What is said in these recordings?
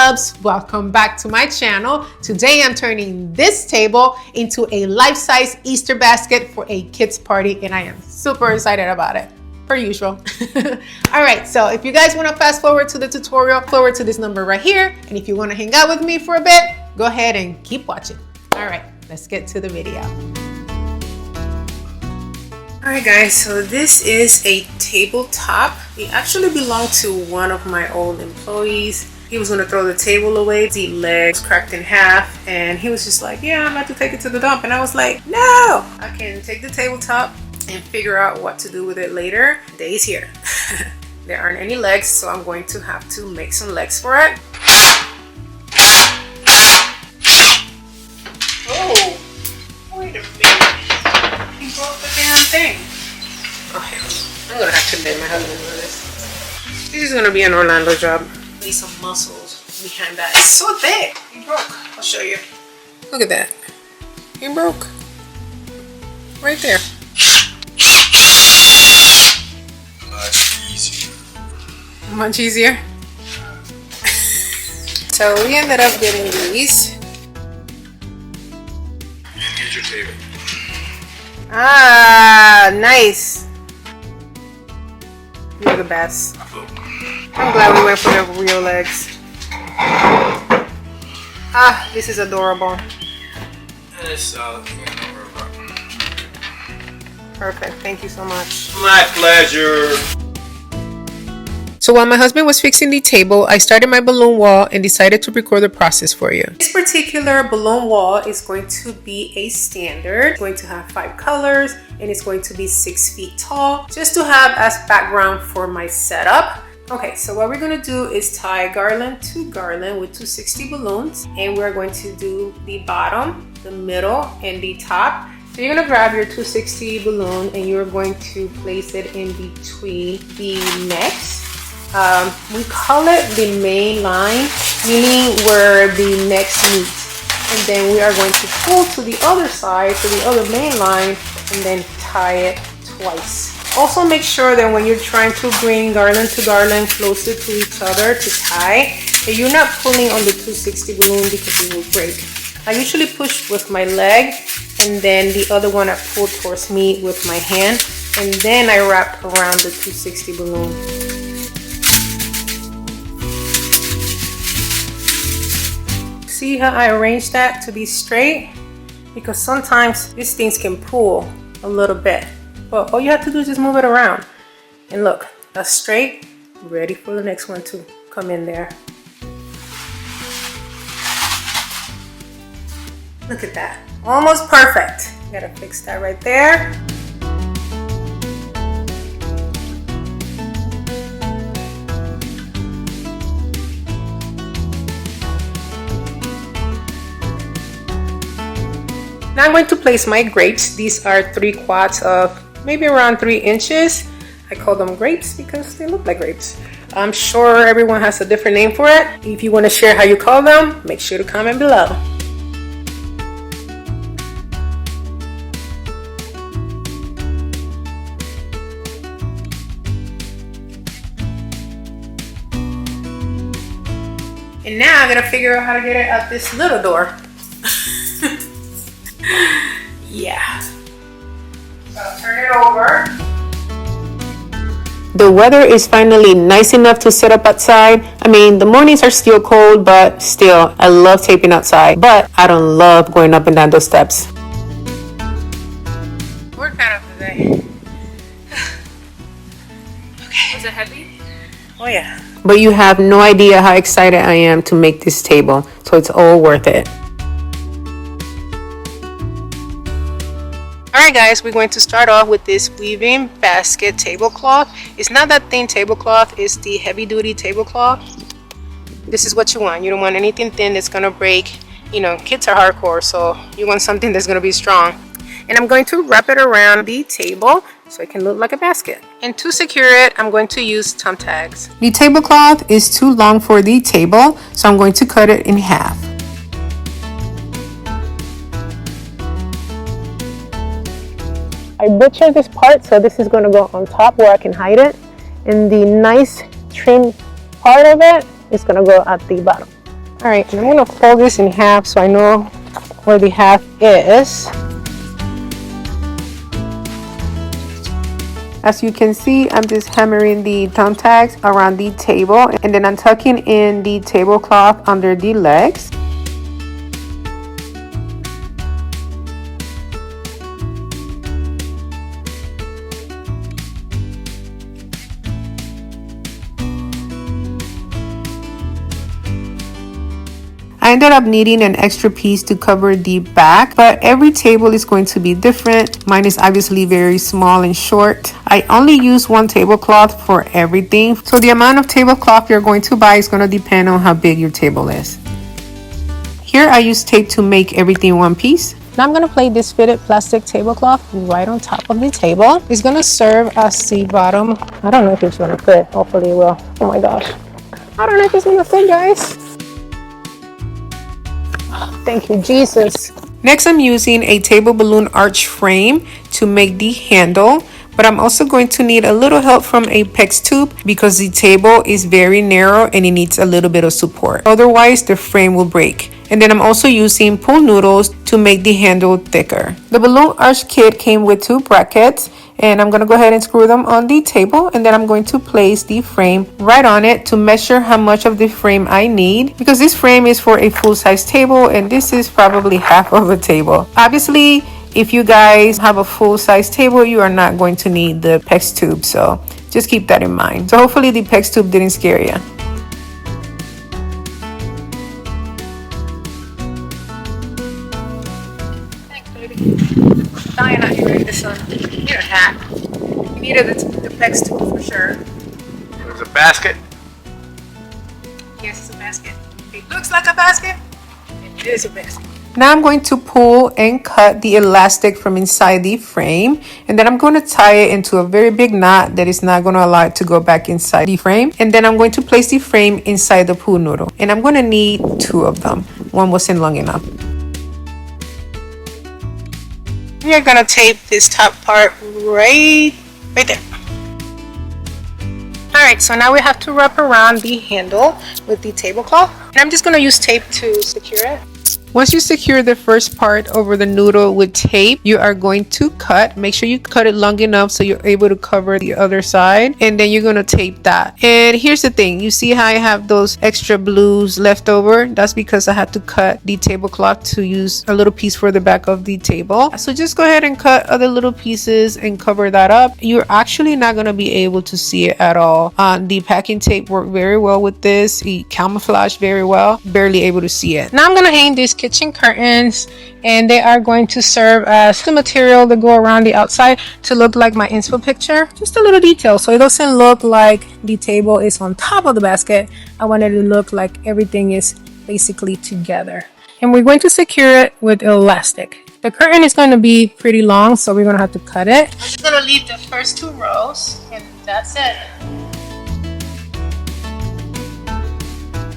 loves, welcome back to my channel. Today I'm turning this table into a life-size Easter basket for a kids party, and I am super excited about it, per usual. All right, so if you guys want to fast forward to the tutorial, forward to this number right here, and if you want to hang out with me for a bit, go ahead and keep watching. All right, let's get to the video. Alright guys, so this is a tabletop. It actually belonged to one of my old employees. He was going to throw the table away. The legs cracked in half and he was just like, yeah, I'm about to take it to the dump. And I was like, no, I can take the tabletop and figure out what to do with it later. The day is here. There aren't any legs, so I'm going to have to make some legs for it. Oh, wait a minute. He broke the damn thing. Oh hell, I'm gonna have to blame my husband for this. This is gonna be an Orlando job. Need some muscles behind that. It's so thick. He broke. I'll show you. Look at that. He broke. Right there. Much easier. Much easier. So we ended up getting these. And here's your table. Ah, nice. You're the best. I'm glad we went for the real legs. Ah, this is adorable. And it's solid. Perfect. Thank you so much. My pleasure. So while my husband was fixing the table, I started my balloon wall and decided to record the process for you. This particular balloon wall is going to be a standard. It's going to have 5 colors and it's going to be 6 feet tall, just to have as background for my setup. Okay, so what we're going to do is tie garland to garland with 260 balloons, and we're going to do the bottom, the middle, and the top. So you're going to grab your 260 balloon and you're going to place it in between the necks. We call it the main line, meaning where the necks meet. And then we are going to pull to the other side, to the other main line, and then tie it twice. Also make sure that when you're trying to bring garland to garland closer to each other to tie, that you're not pulling on the 260 balloon because it will break. I usually push with my leg, and then the other one I pull towards me with my hand, and then I wrap around the 260 balloon. See how I arranged that to be straight? Because sometimes these things can pull a little bit, but all you have to do is just move it around. And look, that's straight, ready for the next one to come in there. Look at that, almost perfect. Gotta fix that right there. Now I'm going to place my grapes. These are 3/4 of maybe around 3 inches. I call them grapes because they look like grapes. I'm sure everyone has a different name for it. If you want to share how you call them, make sure to comment below. And now I'm gonna figure out how to get it out this little door. Yeah. So I'll turn it over. The weather is finally nice enough to set up outside. I mean, the mornings are still cold, but still, I love taping outside. But I don't love going up and down those steps. Workout of the day. Okay. Was it heavy? Oh yeah. But you have no idea how excited I am to make this table, so it's all worth it. Alright guys, we're going to start off with this weaving basket tablecloth. It's not that thin tablecloth, it's the heavy duty tablecloth. This is what you want. You don't want anything thin that's gonna break. You know, kids are hardcore, so you want something that's gonna be strong. And I'm going to wrap it around the table so it can look like a basket. And to secure it, I'm going to use thumbtacks. The tablecloth is too long for the table, so I'm going to cut it in half. I butchered this part, so this is going to go on top where I can hide it, and the nice trim part of it is going to go at the bottom. All right, and I'm gonna fold this in half so I know where the half is. As you can see, I'm just hammering the thumbtacks around the table, and then I'm tucking in the tablecloth under the legs. I ended up needing an extra piece to cover the back, but every table is going to be different. Mine is obviously very small and short. I only use one tablecloth for everything, so the amount of tablecloth you're going to buy is going to depend on how big your table is. Here I use tape to make everything one piece. Now I'm going to place this fitted plastic tablecloth right on top of the table. It's going to serve as the bottom. I don't know if it's going to fit. Hopefully it will. Oh my gosh. I don't know if it's going to fit, guys. Thank you, Jesus. Next, I'm using a table balloon arch frame to make the handle, but I'm also going to need a little help from a PEX tube because the table is very narrow and it needs a little bit of support. Otherwise, the frame will break. And then I'm also using pool noodles to make the handle thicker. The balloon arch kit came with 2 brackets, and I'm going to go ahead and screw them on the table, and then I'm going to place the frame right on it to measure how much of the frame I need, because this frame is for a full-size table and this is probably half of a table. Obviously, if you guys have a full-size table, you are not going to need the PEX tube, so just keep that in mind. So hopefully the PEX tube didn't scare you. Dying out here in the sun. You need a hat. You needed the PEX tool for sure. There's a basket. Yes, it's a basket. It looks like a basket. It is a basket. Now I'm going to pull and cut the elastic from inside the frame, and then I'm going to tie it into a very big knot that is not going to allow it to go back inside the frame. And then I'm going to place the frame inside the pool noodle, and I'm going to need 2 of them. One wasn't long enough. We are going to tape this top part right there. Alright, so now we have to wrap around the handle with the tablecloth. And I'm just going to use tape to secure it. Once you secure the first part over the noodle with tape, you are going to cut. Make sure you cut it long enough so you're able to cover the other side. And then you're going to tape that. And here's the thing. You see how I have those extra blues left over? That's because I had to cut the tablecloth to use a little piece for the back of the table. So just go ahead and cut other little pieces and cover that up. You're actually not going to be able to see it at all. The packing tape worked very well with this. It camouflaged very well. Barely able to see it. Now I'm going to hang this kitchen curtains, and they are going to serve as the material to go around the outside to look like my inspo picture. Just a little detail so it doesn't look like the table is on top of the basket. I wanted it to look like everything is basically together. And we're going to secure it with elastic. The curtain is going to be pretty long, so we're going to have to cut it. I'm just going to leave the first 2 rows, and that's it.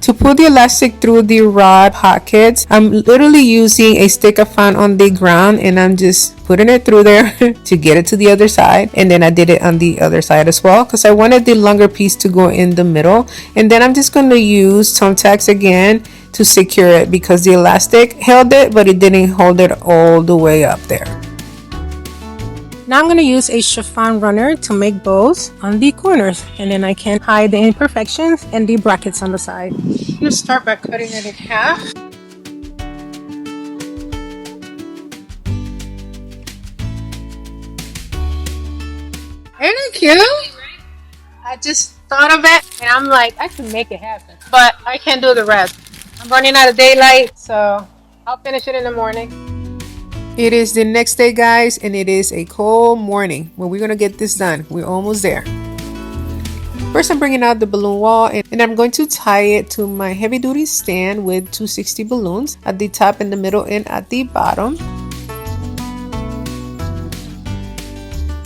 To pull the elastic through the rod pockets, I'm literally using a stick I found on the ground, and I'm just putting it through there to get it to the other side. And then I did it on the other side as well because I wanted the longer piece to go in the middle. And then I'm just going to use thumbtacks again to secure it because the elastic held it, but it didn't hold it all the way up there. Now I'm going to use a chiffon runner to make bows on the corners, and then I can hide the imperfections and the brackets on the side. I'm going to start by cutting it in half. Isn't it cute? I just thought of it, and I'm like, I can make it happen, but I can't do the rest. I'm running out of daylight, so I'll finish it in the morning. It is the next day, guys, and it is a cold morning. Well, we're gonna get this done. We're almost there. First, I'm bringing out the balloon wall, and I'm going to tie it to my heavy duty stand with 260 balloons at the top, in the middle, and at the bottom.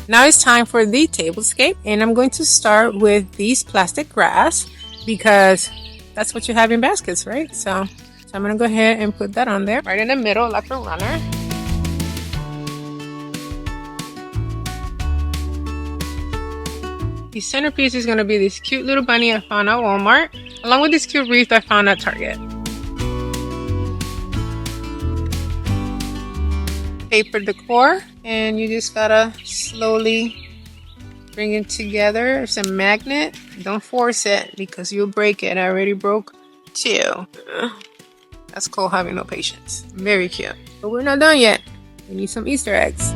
Now it's time for the tablescape, and I'm going to start with these plastic grass because that's what you have in baskets, right? So I'm gonna go ahead and put that on there right in the middle like a runner. The centerpiece is going to be this cute little bunny I found at Walmart, along with this cute wreath I found at Target. paper decor, and you just gotta slowly bring it together. It's a magnet. Don't force it because you'll break it. I already broke 2. That's called having no patience. Very cute. But we're not done yet. We need some Easter eggs.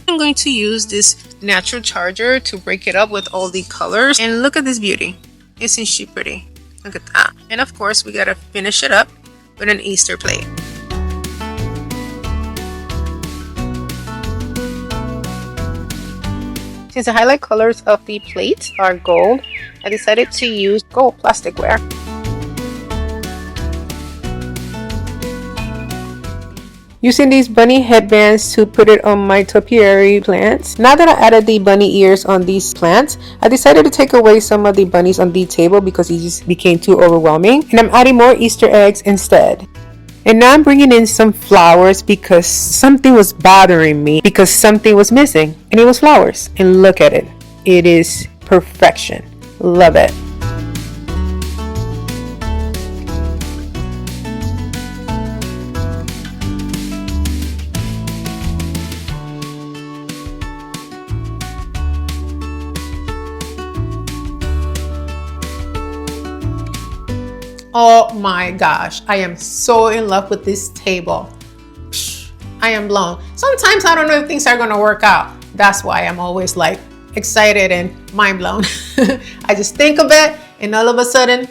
I'm going to use this natural charger to break it up with all the colors. And look at this beauty. Isn't she pretty? Look at that. And of course, we gotta finish it up with an Easter plate. Since the highlight colors of the plates are gold, I decided to use gold plasticware. Using these bunny headbands to put it on my topiary plants. Now that I added the bunny ears on these plants, I decided to take away some of the bunnies on the table because it just became too overwhelming. And I'm adding more Easter eggs instead. And now I'm bringing in some flowers because something was bothering me, because something was missing, and it was flowers. And look at it. It is perfection. Love it. Oh my gosh, I am so in love with this table. I am blown. Sometimes I don't know if things are gonna work out. That's why I'm always like excited and mind blown. I just think of it and all of a sudden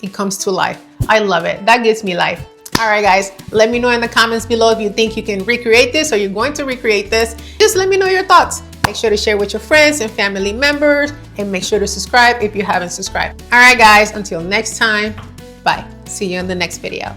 it comes to life. I love it. That gives me life. All right, guys, let me know in the comments below if you think you can recreate this or you're going to recreate this. Just let me know your thoughts. Make sure to share with your friends and family members and make sure to subscribe if you haven't subscribed. All right, guys, until next time. Bye. See you in the next video.